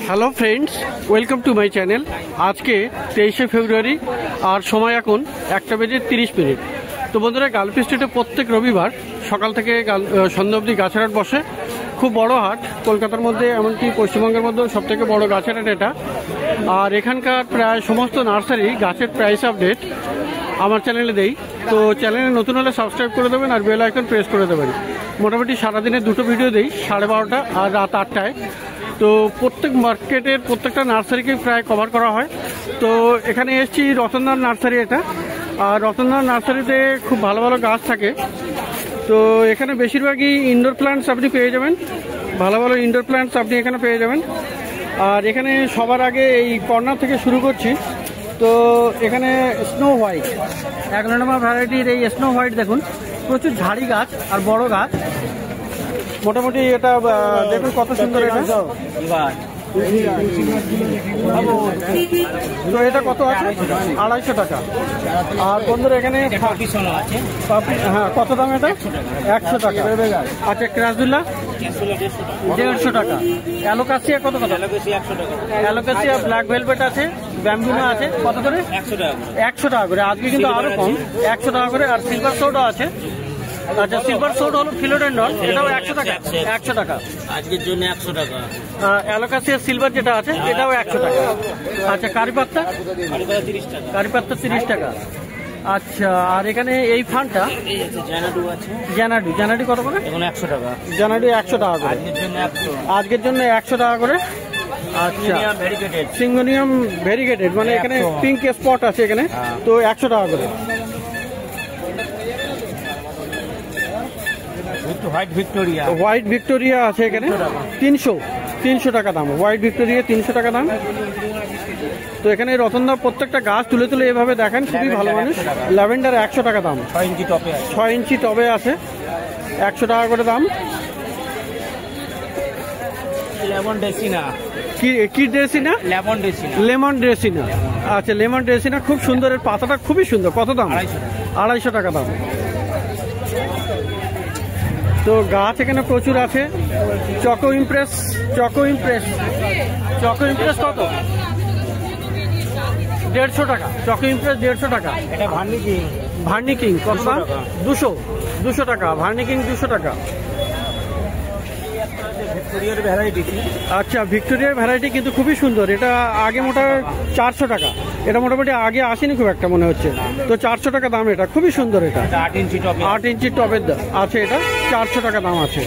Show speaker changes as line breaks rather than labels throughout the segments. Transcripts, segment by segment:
Hello friends, welcome to my channel. আজকে 23শে ফেব্রুয়ারি আর সময় এখন 1:30। তো বন্ধুরা, গালফি স্ট্রিটে প্রত্যেক রবিবার সকাল থেকে সন্ধ্যা অবধি গাছের হাট বসে। খুব বড় হাট, কলকাতার মধ্যে এমনকি পশ্চিমবঙ্গের মধ্যেও সবথেকে বড় গাছের হাট এটা। আর এখানকার প্রায় সমস্ত নার্সারি গাছের প্রাইস আপডেট আমার চ্যানেলে দেই। তো চ্যানেলে নতুন হলে সাবস্ক্রাইব করে দেবেন আর বেল আইকন প্রেস করে দেবেন। মোটামুটি সারাদিনে দুটো ভিডিও দেই, 12:30 আর রাত 8টায়। তো প্রত্যেক মার্কেটের প্রত্যেকটা নার্সারিকে প্রায় কভার করা হয়। তো এখানে এসেছি রতনদার নার্সারি এটা। আর রতনদার নার্সারিতে খুব ভালো ভালো গাছ থাকে। তো এখানে বেশিরভাগই ইনডোর প্ল্যান্টস আপনি পেয়ে যাবেন, ভালো ভালো ইনডোর প্ল্যান্টস আপনি এখানে পেয়ে যাবেন। আর এখানে সবার আগে এই কর্নার থেকে শুরু করছি। তো এখানে স্নো হোয়াইট 1 নম্বর ভ্যারাইটির এই স্নো হোয়াইট দেখুন, প্রচুর ঝাড়ি গাছ আর বড় গাছ। মোটামুটি এটা দেখুন কত সুন্দর এটা। তো এটা কত আছে? 250 টাকা। আর বন্ধুরা এখানে হ্যাঁ, কত দাম এটা? 100 টাকা। আচ্ছা, ক্রাসদুল্লা 150 টাকা। অ্যালোকাসিয়া কত কত? অ্যালোকাসিয়া ব্ল্যাক ভেলভেট আছে, ব্যাম্বুনা আছে, কত করে? 100 টাকা করে। আজকে কিন্তু আরো কম, 100 টাকা করে। আর সিলভার সোডা আছে। আচ্ছা, সিলভার সোড হলো ফিলোডেন্ড্রন, এটাও 100 টাকা। 100 টাকা
আজকের জন্য 100 টাকা।
অ্যালোকাসিয়া সিলভার যেটা আছে এটাও 100 টাকা। আচ্ছা, কারিপাত্তা? কারিপাত্তা 30 টাকা। আচ্ছা, আর এখানে এই ফানটা জানাডু কত করে?
এখন 100 টাকা।
জানাডু 100 টাকা করে আজকের জন্য 100 টাকা করে। আচ্ছা, সিঙ্গোনিয়াম ভেরিগেটেড মানে এখানে পিঙ্ক স্পট আছে এখানে, তো 100 টাকা করে। হোয়াইট ভিক্টোরিয়া আছে এখানে 300 টাকা দাম। হোয়াইট ভিক্টোরিয়া 300 টাকা দাম। তো এখানে রতনদা প্রত্যেকটা গাছ তুলে তুলে এভাবে দেখেন, খুবই ভালো মানুষ। ল্যাভেন্ডার 100 টাকা দাম। 6 ইঞ্চি টবে আছে, 100 টাকা করে দাম। কি ড্রেসিনা? লেমন ড্রেসিনা। আচ্ছা, লেমন ড্রেসিনা খুব সুন্দর, এর পাতাটা খুবই সুন্দর। কত দাম? 250 টাকা দাম। তো গাছ এখানে প্রচুর আছে। চকো ইমপ্রেস কত? 150 টাকা। চকো ইমপ্রেস 150 টাকা।
এটা
ভার্নি কিং কত দাম? 200 টাকা। ভার্নি কিং 200 টাকা।
ভিক্টোরিয়ার ভ্যারাইটি।
আচ্ছা, ভিক্টোরিয়ার ভ্যারাইটি কিন্তু খুবই সুন্দর। এটা আগে মোটা 400 টাকা। এটা মোটামুটি আগে আসেনি খুব একটা মনে হচ্ছে। তো 400 টাকা দাম। এটা খুবই সুন্দর। এটা 8 ইঞ্চি টবের আছে। এটা 400 টাকা দাম আছে।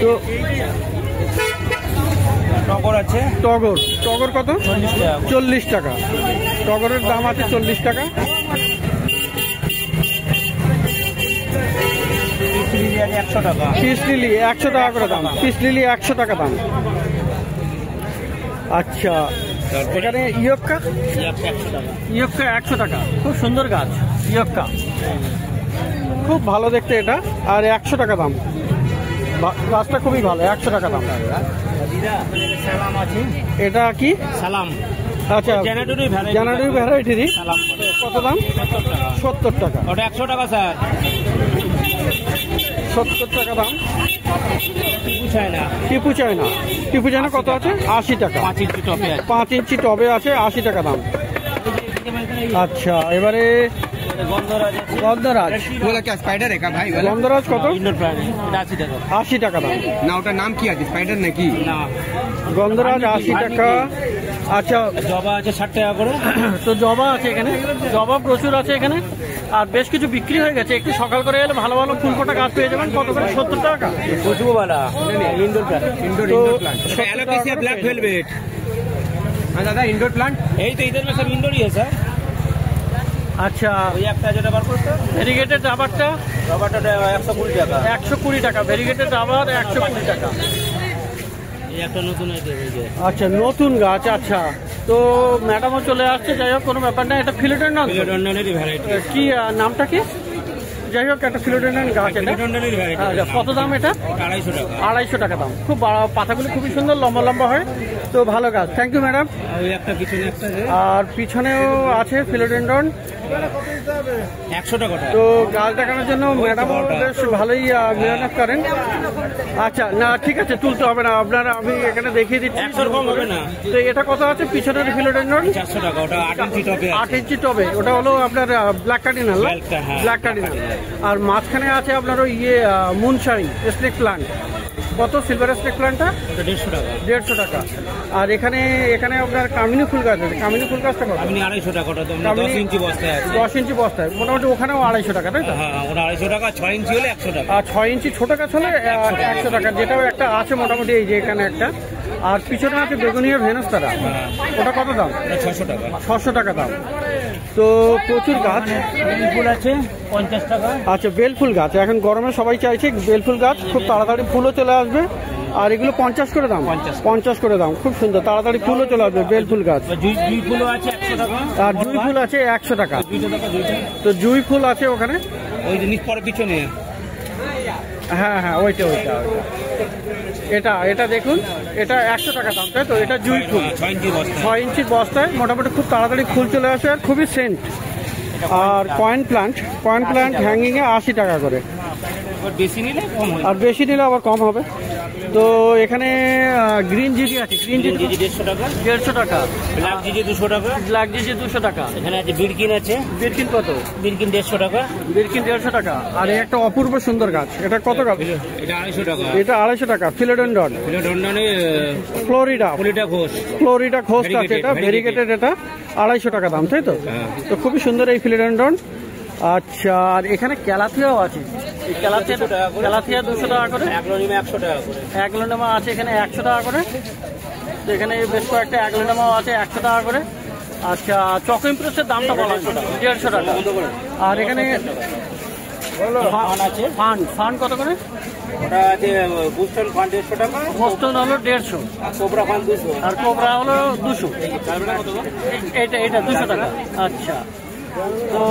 তো
টগর আছে।
টগর কত? 40 টাকা। টগরের দাম আছে 40 টাকা। পিস লিলি 100 টাকা করে দাম। পিস লিলি 100 টাকা দাম। আচ্ছা, এখানে ইয়ক্কা 100 টাকা। খুব সুন্দর গাছ ইয়ক্কা, খুব ভালো দেখতে এটা। আর 100 টাকা দাম। গাছটা খুবই ভালো, 100 টাকা দাম। এটা কি? সালাম। আচ্ছা, জানাডু ভ্যারাইটিরই। কত দাম? 70 টাকা।
ওটা 100 টাকা স্যার।
70 টাকা দাম। টিপু চায়না কত আছে? 80 টাকা। 5 ইঞ্চি টবে আছে, 80 টাকা দাম। আচ্ছা, এবারে গন্ধরাজ কত? 80 টাকা দাম।
না, ওটার নাম কি আছে? স্পাইডার নাকি?
গন্ধরাজ 80 টাকা। আচ্ছা,
জবা আছে 60 টাকা করে।
তো জবা আছে এখানে, জবা প্রচুর আছে এখানে। আর বেশ কিছু বিক্রি হয়ে গেছে। একটু সকাল করে এলে ভালো ভালো ফুলকোটা গাছ পেয়ে যাবেন। কত করে? 70 টাকা।
Indoor plant. Black velvet. দাদা, ইনডোর প্ল্যান্ট এই তো इधर में सब इंडोर ही है सर।
আচ্ছা,
ওই একটা যেটা বার করতে
ভেরিগেটেড রাবারটা
120 টাকা।
120 টাকা। ভেরিগেটেড রাবার 120 টাকা।
একটা নতুন
আচ্ছা, নতুন গাছ। আচ্ছা, তো ম্যাডামও চলে আসছে। যাই হোক, কোনো ব্যাপার না। এটা ফিলোডেন্ড্রনের
ভ্যারাইটি।
কি নামটা কি? যাই হোক, একটা ফিলোডেন্ড্রন গাছ। এটা কত দাম? এটা 250 টাকা দাম। খুব পাতাগুলো খুবই সুন্দর, লম্বা লম্বা হয়। তো ভালো গাছ। Thank you madam. আর পিছনেও আছে ফিলোডেন্ড্রন।
100 টাকা।
তো গাছ দেখানোর জন্য ম্যাডাম বেশ ভালোই মেহনত করেন। আচ্ছা না ঠিক আছে, তুলতে হবে না আপনারা, আমি এখানে দেখিয়ে দিচ্ছি।
100 কম হবে না।
তো এটা কত আছে পিছনের ফিলোডেন্ড্রন?
400 টাকা। ওটা 8 ইঞ্চি টবে,
8 ইঞ্চি টবে। ওটা হলো আপনার ব্ল্যাক কার্ডিনাল, ব্ল্যাক কার্ডিনাল। আর মাঝখানে আছে আপনার ওই মুনশাইন স্নেক প্লান্ট। কত সিলভার স্নেক প্লান্টটা?
150 টাকা।
150 টাকা। আর এখানে আপনার কামিনী ফুল গাছ আছে। কামিনী ফুল গাছটা কত?
কামিনী 250 টাকা। ওটা তো 10 ইঞ্চি বস্তায় আছে।
10 ইঞ্চি বস্তায় মোটামুটি ওখানেও 250 টাকা, তাই তো?
হ্যাঁ, ওটা 250 টাকা। 6 ইঞ্চি হলে 100 টাকা।
আর 6 ইঞ্চি ছোট গাছ হলে 100 টাকা। যেটাও একটা আছে মোটামুটি, এই যে এখানে একটা। আর পিছনে আছে বেগুনিয়া ভেনস্তারা। ওটা কত দাম?
600 টাকা।
600 টাকা দাম। তো প্রচুর গাছ।
ফুল আছে 50 টাকা।
আচ্ছা, বেলফুল গাছ এখন গরমে সবাই চাইছে বেলফুল গাছ, খুব তাড়াতাড়ি ফুলও চলে আসবে। আর এগুলো 50 করে দাম। 50 করে দাম, খুব সুন্দর, তাড়াতাড়ি ফুলও চলে আসবে বেলফুল গাছ।
জুই ফুলও আছে 100 টাকা। আর
জুই ফুল আছে 100 টাকা।
200 টাকা জুইটা।
তো জুই ফুল আছে ওখানে,
ওই জিনিস পরে পিছনে।
হ্যাঁ হ্যাঁ, ওইটা এটা দেখুন, এটা 100 টাকা দাম, তাই তো? এটা জুই ফুল 6 ইঞ্চির বস্তায় মোটামুটি খুব তাড়াতাড়ি ফুল চলে আসে আর খুবই সেন্ট। আর কয়েন প্লান্ট হ্যাঙ্গিংয়ে 80 টাকা করে।
বেশি নিলে কম হবে,
আর বেশি নিলে আবার কম হবে। তো এখানে গ্রিন জিজি আছে। গ্রিন জিজি
150 টাকা।
150 টাকা।
ব্ল্যাক জিজি 200 টাকা।
ব্ল্যাক জিজি 200 টাকা।
এখানে আছে বিরকিন আছে।
বিরকিন কত?
বিরকিন 150 টাকা।
বিরকিন 150 টাকা। আর এই একটা অপূর্ব সুন্দর গাছ, এটা কত গাছ?
এটা 250 টাকা।
এটা 250 টাকা। ফিলোডেন্ড্রন।
ফিলোডেন্ড্রনে
ফ্লোরিডা ঘোষ আছে। এটা ভেরিগেটেড, এটা 250 টাকা দাম, তাই তো? তো খুবই সুন্দর এই ফিলোডেন্ড্রন। আচ্ছা, আর এখানে ক্যালাথিয়াও আছে। এই ক্যালাথিয়া 200 টাকা করে।
অ্যাগ্লোনিমা 100 টাকা করে।
অ্যাগ্লোনিমা আছে এখানে 100 টাকা করে। তো এখানে বেশ কয়েকটা অ্যাগ্লোনিমাও আছে 100 টাকা করে। আচ্ছা, চক ইমপ্রেসের দামটা বলা হচ্ছে 150 টাকা। আর এখানে ফান্ড কত করে?
ওটা আছে বুস্টন ফান্ড 150 টাকা।
বুস্টন হলো 150,
কোবরা ফান্ড 200,
আর কোবরা হলো 200। এটা 200 টাকা। আচ্ছা, তো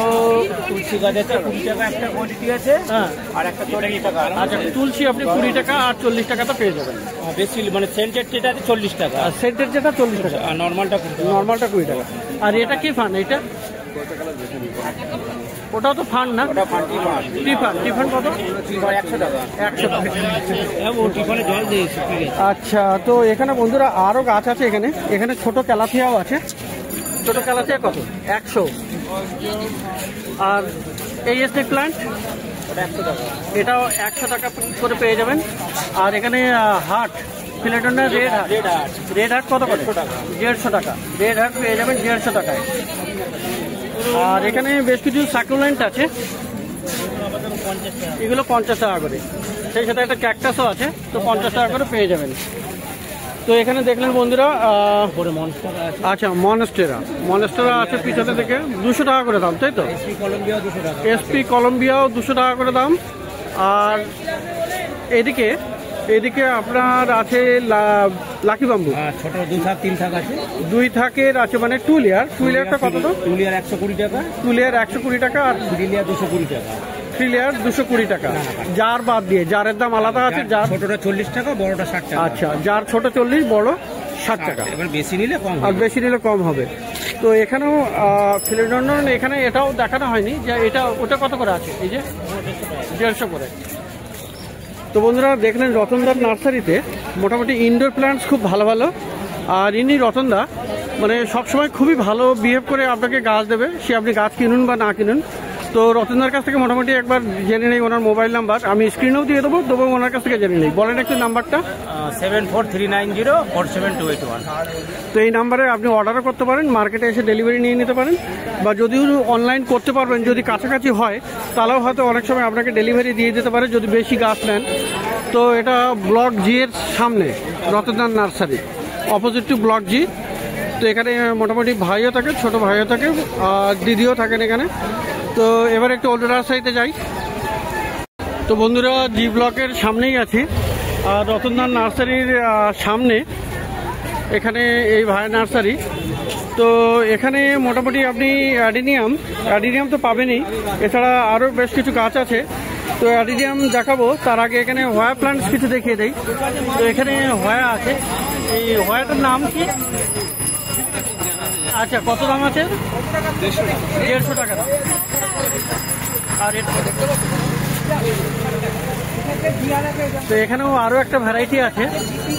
তুলসী গাছ আছে 20 টাকা একটা কোয়ান্টিটি আছে।
হ্যাঁ,
আর একটা 40 টাকা।
আচ্ছা, তুলসী আপনি 20 টাকা আর 40 টাকাটা পেয়ে যাবেন।
বেশি মানে সেন্টেড যেটা আছে 40 টাকা।
আর সেন্টের যেটা 40 টাকা।
আর নর্মালটা
20 টাকা। আর এটা কি ফান্ড? এটা ওটাও তো ফান্ড না?
ওটা ফান্ড
টিফান কত?
100 টাকা।
100 টাকা।
ও টিফানে জল দিয়েছি।
আচ্ছা, তো এখানে বন্ধুরা আরো গাছ আছে। এখানে ছোট ক্যালাথিয়াও আছে। ছোট ক্যালাথিয়া কত? 100। আর এই স্নেক প্লান্ট
ওটা 100 টাকা।
এটাও 100 টাকা করে পেয়ে যাবেন। আর এখানে হার্ট ফিলোডেন্ড্রন রেড হার্ট কত করে? 150 টাকা। রেড হার্ট পেয়ে যাবেন 150 টাকায়। আর এখানে বেশ কিছু সাকুলেন্ট আছে, এগুলো 50 টাকা করে। সেই সাথে একটা ক্যাকটাসও আছে, তো 50 টাকা করে পেয়ে যাবেন। তো এখানে দেখলেন বন্ধুরা, আচ্ছা মনস্টেরা আছে পিছনে থেকে 200 টাকা করে দাম, তাই তো? এসপি কলম্বিয়াও 200 টাকা করে দাম। আর এদিকে আপনার আছে লাকি বাম্বু।
ছোট 2 থাক 3 থাক আছে।
2 থাকের আছে, মানে টু লেয়ারটা কত?
টু লেয়ার 120 টাকা।
টু লেয়ার 120 টাকা। আর
3 লেয়ার 220 টাকা।
3 লেয়ার 220 টাকা। জার বাদ দিয়ে, জারের দাম আলাদা আছে। জার
ছোটটা 40 টাকা, বড়টা 60 টাকা।
আচ্ছা, জার ছোট 40, বড় 60 টাকা।
এবার বেশি নিলে কম,
আর বেশি নিলে কম হবে। তো এখানেও ফিলোডেন্ড্রন, এখানে এটাও দেখানো হয়নি যে ওটা কত করে আছে। এই যে 150 করে। তো বন্ধুরা দেখলেন রতনদার নার্সারিতে মোটামুটি ইনডোর প্ল্যান্টস খুব ভালো। আর ইনি রতনদা মানে সবসময় খুবই ভালো বিহেভ করে আপনাকে গাছ দেবে, সে আপনি গাছ কিনুন বা না কিনুন। তো রতনদার কাছ থেকে মোটামুটি একবার জেনে নেই ওনার মোবাইল নাম্বার, আমি স্ক্রিনেও দিয়ে দেবো, ওনার কাছ থেকে জেনে নেই। বলেন একটু নাম্বারটা।
7439047281।
তো এই নাম্বারে আপনি অর্ডারও করতে পারেন, মার্কেটে এসে ডেলিভারি নিয়ে নিতে পারেন, বা যদিও অনলাইন করতে পারবেন, যদি কাছাকাছি হয় তাহলেও হয়তো অনেক সময় আপনাকে ডেলিভারি দিয়ে যেতে পারে যদি বেশি গাছ নেন। তো এটা ব্লক জি এর সামনে রতনদার nursery, opposite to block G. তো এখানে মোটামুটি ভাইও থাকে, ছোট ভাইও থাকে, আর দিদিও থাকেন এখানে। তো এবার একটু ওল্ড রাস্তাতে যাই। তো বন্ধুরা জি ব্লকের সামনেই আছি, আর রতনদার নার্সারির সামনে এখানে এই ভাই নার্সারি। তো এখানে মোটামুটি আপনি অ্যাডিনিয়াম তো পাবেনই, এছাড়া আরও বেশ কিছু গাছ আছে। তো অ্যাডিনিয়াম দেখাবো, তার আগে এখানে হোয়া প্লান্টস কিছু দেখিয়ে দেই। তো এখানে হোয়া আছে, এই হোয়াটার নাম কি? আচ্ছা, কত দাম আছে? 150 টাকা দাম। আর তো এখানেও আরো একটা ভ্যারাইটি আছে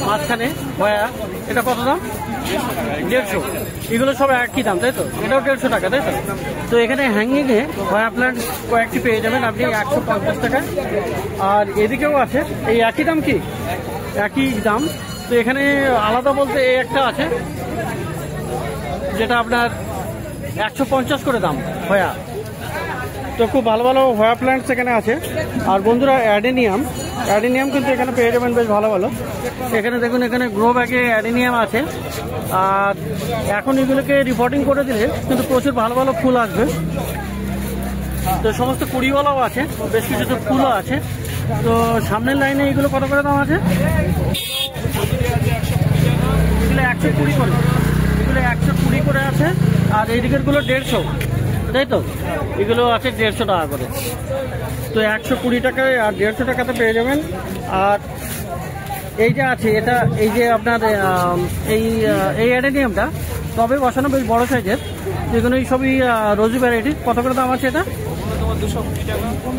মাঝখানে ভয়া, এটা কত দাম? 150। এগুলো সব একই দাম, তাই তো? এটাও 150 টাকা, তাই তো? তো এখানে হ্যাঙ্গিং এ ভয়া প্ল্যান্ট কয়েকটি পেয়ে যাবেন আপনি 150 টাকায়। আর এদিকেও আছে এই একই দাম, কি একই দাম। তো এখানে আলাদা বলতে এই একটা আছে যেটা আপনার 150 করে দাম ভয়া। তো খুব ভালো ভালো ভয়া প্ল্যান্টস এখানে আছে। আর বন্ধুরা অ্যাডেনিয়াম কিন্তু এখানে পেয়ে যাবেন বেশ ভালো ভালো। এখানে দেখুন, এখানে গ্রো ব্যাগে অ্যাডেনিয়াম আছে। আর এখন এগুলোকে রিপোর্টিং করে দিলে কিন্তু প্রচুর ভালো ভালো ফুল আসবে। তো সমস্ত কুড়িওয়ালাও আছে, বেশ কিছু তো ফুলও আছে। তো সামনের লাইনে এগুলো কত করে দাম আছে? এগুলো 120 করে, এগুলো 120 করে আছে। আর এই দিকেরগুলো 150, তাই তো? এগুলো আছে 150 টাকা করে। তো 120 টাকায় আর 150 টাকাতে পেয়ে যাবেন। আর এই যে আছে এটা, এই যে আপনার এই অ্যাডেনিয়ামটা তবে বসানো, বেশ বড় সাইজের। যেগুলো এই সবই রোজি ভ্যারাইটি। কত করে দাম আছে এটা?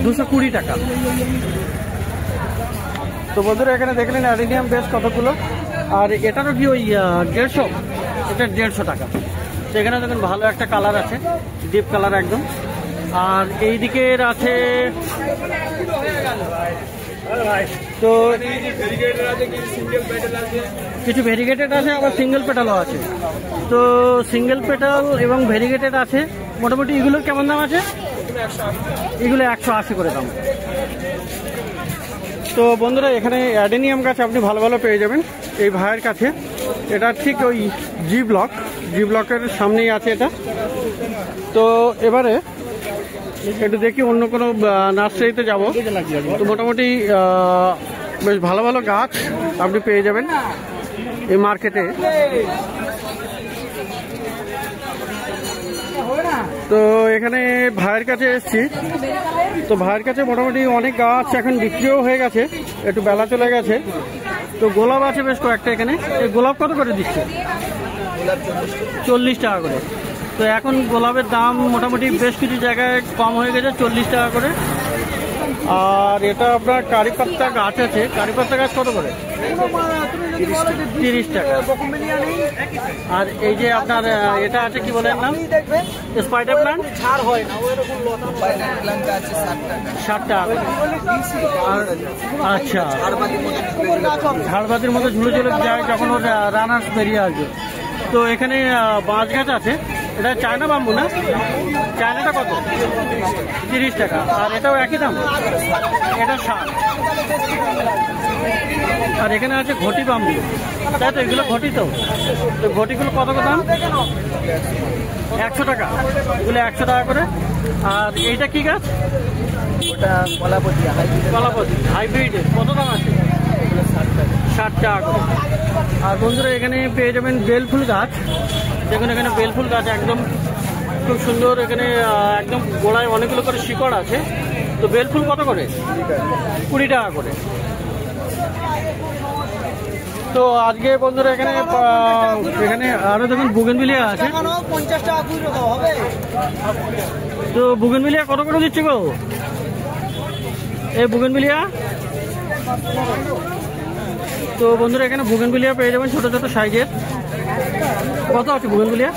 220 টাকা। তো বন্ধুরা এখানে দেখলেন অ্যাডেনিয়াম বেশ কতগুলো। আর এটারও কি ওই 150, এটা 150 টাকা। তো এখানে দেখুন ভালো একটা কালার আছে, ডিপ কালার একদম। আর এই দিকের আছে তো কিছু ভেরিগেটেড আছে, আবার সিঙ্গেল পেটালও আছে। তো সিঙ্গেল পেটাল এবং ভেরিগেটেড আছে। মোটামুটি এগুলোর কেমন দাম আছে? এগুলো 180 করে দাম। তো বন্ধুরা এখানে অ্যাডেনিয়াম গাছ আপনি ভালো ভালো পেয়ে যাবেন এই ভাইয়ের কাছে। এটা ঠিক ওই জি ব্লকের সামনেই আছে এটা। তো এবারে একটু দেখি অন্য কোনো নার্সারিতে যাব। তো মোটামুটি বেশ ভালো ভালো গাছ আপনি পেয়ে যাবেন এই মার্কেটে। তো এখানে ভাইয়ের কাছে এসেছি। তো ভাইয়ের কাছে মোটামুটি অনেক গাছ এখন বিক্রিও হয়ে গেছে, একটু বেলা চলে গেছে। তো গোলাপ আছে বেশ কয়েকটা এখানে। এই গোলাপ কত করে দিচ্ছে? 40 টাকা করে। তো এখন গোলাপের দাম মোটামুটি বেশ কিছু জায়গায় কম হয়ে গেছে, 40 টাকা করে। আর এটা আপনার কারিপাত্তা গাছ আছে, কারিপাত্তা গাছ কত করে? 30 টাকা। আর এই যে আপনার এটা আছে, কি বলেন নাম? স্পাইডার প্ল্যান্ট, 60 টাকা। আচ্ছা, ঝাড়বাতির মতো ঝুলে চলে যায় যখন ওর রানার্স বেরিয়ে আসবে। তো এখানে বাঁশ গাছ আছে, এটা চায়না বাম্বু না? চায়নাটা কত? 30 টাকা। আর এটাও একই দাম, এটা 60। আর এখানে আছে ঘটি বাম্বু, তাই তো? এগুলো ঘটি। তো ঘটিগুলো কত দাম? 100 টাকা। এগুলো 100 টাকা করে। আর এইটা কি গাছ? ওটা কলাপতি হাইব্রিডের। কত দাম আছে? 60 টাকা করে। আর বন্ধুরা এখানে পেয়ে যাবেন বেলফুল গাছ। দেখুন এখানে বেলফুল গাছ একদম খুব সুন্দর। এখানে একদম গোড়ায় অনেকগুলো করে শিকড় আছে। তো বেলফুল কত করে? 20 টাকা করে। তো আজকে বন্ধুরা এখানে আরো দেখুন বুগেনভিলিয়া আছে। তো বুগেনভিলিয়া কত করে দিচ্ছে গো? এই বুগেনভিলিয়া। তো বন্ধুরা এখানে বুগেনভিলিয়া পেয়ে যাবেন ছোট ছোট সাইজের। কত আছে বুগেনভিলিয়া?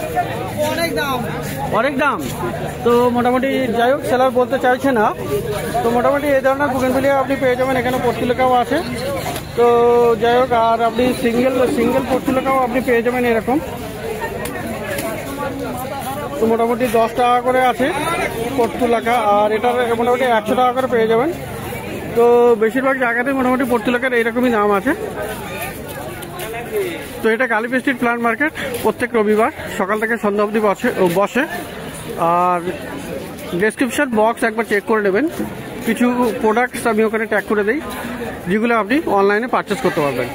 অনেক দাম। তো মোটামুটি যাই হোক, সেলার বলতে চাইছে না। তো মোটামুটি এই ধরনের বুগেনভিলিয়া আপনি পেয়ে যাবেন। এখানে পর্তুলিকাও আছে। তো যাই হোক, আর আপনি সিঙ্গেল পর্তুলিকাও আপনি পেয়ে যাবেন এরকম। তো মোটামুটি 10 টাকা করে আছে পর্তুলিকা। আর এটার মোটামুটি 100 টাকা করে পেয়ে যাবেন। তো বেশিরভাগ জায়গাতে মোটামুটি পর্তুলিকার এইরকমই দাম আছে। তো এটা কালীপি স্ট্রিট প্ল্যান্ট মার্কেট প্রত্যেক রবিবার সকাল থেকে সন্ধ্যা অবধি বসে। আর ডেসক্রিপশন বক্স একবার চেক করে নেবেন, কিছু প্রোডাক্টস আমি ওখানে ট্যাগ করে দিই যেগুলো আপনি অনলাইনে পারচেস করতে পারবেন।